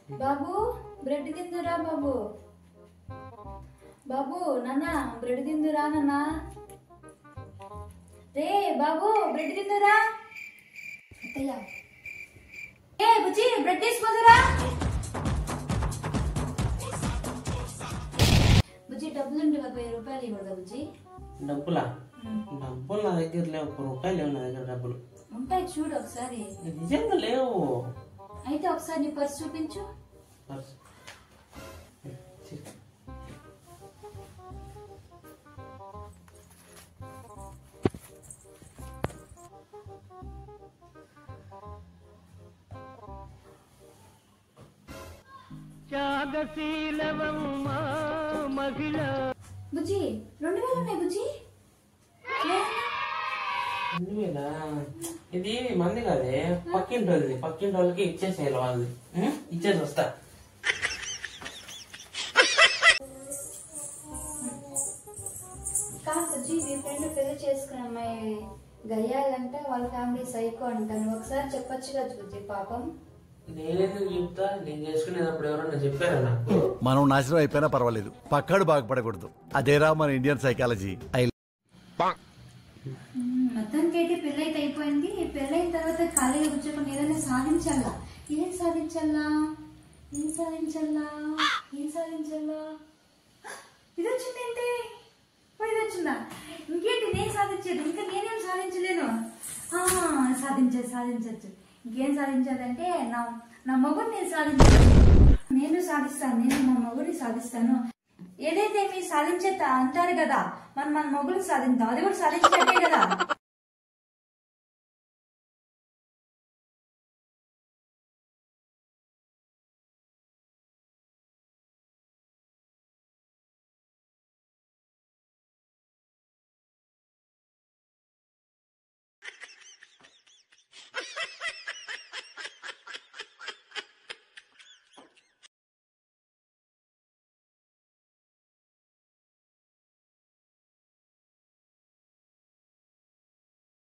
బాబు bread తిందురా బాబు. బాబు నాన్న bread తిందురా నాన్న. రే బాబు bread తిందురా. అత్తయ్య ఏ బుజ్జి బ్రెడ్ తీసుకోదురా. బుజ్జి డబ్బులుంటే ఒక 1000 రూపాయలు ఇవ్వదా బుజ్జి? డబ్బులా? డబ్బులు నా దగ్గర లేవు, 1 రూపాయలు లేవు నా దగ్గర. డబ్బులు ఉంటాయి చూడు ఒకసారి. నిజంగా లేవు. అయితే ఒకసారి నీ పర్స్ చూపించు. బుజ్జి 2000 ఉన్నాయి బుజ్జి. 2000? ఇది మంది కాదే, పక్కింటి వాళ్ళది. పక్కింటి వాళ్ళకి ఇచ్చేసేయాలి, వాళ్ళది ఇచ్చేసి వస్తా. కాదు బుజ్జి, మీ ఫ్రెండ్ పెళ్లి చేసుకున్న అమ్మాయి గయ్యాలంట, వాళ్ళ ఫ్యామిలీ సైకో అంటాను. ఒకసారి చెప్పొచ్చు కదా బుజ్జి పాపం. నేనెందుకు చెప్తా? నేను చేసుకునేటప్పుడు ఎవరన్నా చెప్పారా నాకు? మనం నాశనం అయిపోయినా పర్వాలేదు, పక్కాడు బాగుపడకూడదు. అదేరా మన ఇండియన్ సైకాలజీ. మొత్తానికి అయితే పెళ్లి అయితే అయిపోయింది. పెళ్ళైన తర్వాత ఖాళీగా కూర్చోకుండా ఏదైనా సాధించాలా. ఏం సాధించాలా? ఏం సాధించాలా? ఏం సాధించాలా? ఇది వచ్చిందేంటి? ఇది వచ్చిందా? ఇంకేంటి నేను సాధించేది? ఇంకా నేనేం సాధించలేను. సాధించచ్చు. ఇంకేం సాధించాలంటే నా మగుడు నేను సాధించాను. నేను సాధిస్తాను. నేను మా మగుడిని సాధిస్తాను. ఏదైతే మీరు సాధించేత అంటారు కదా, మన మగుడిని సాధించాం. అది కూడా సాధించినట్టే కదా.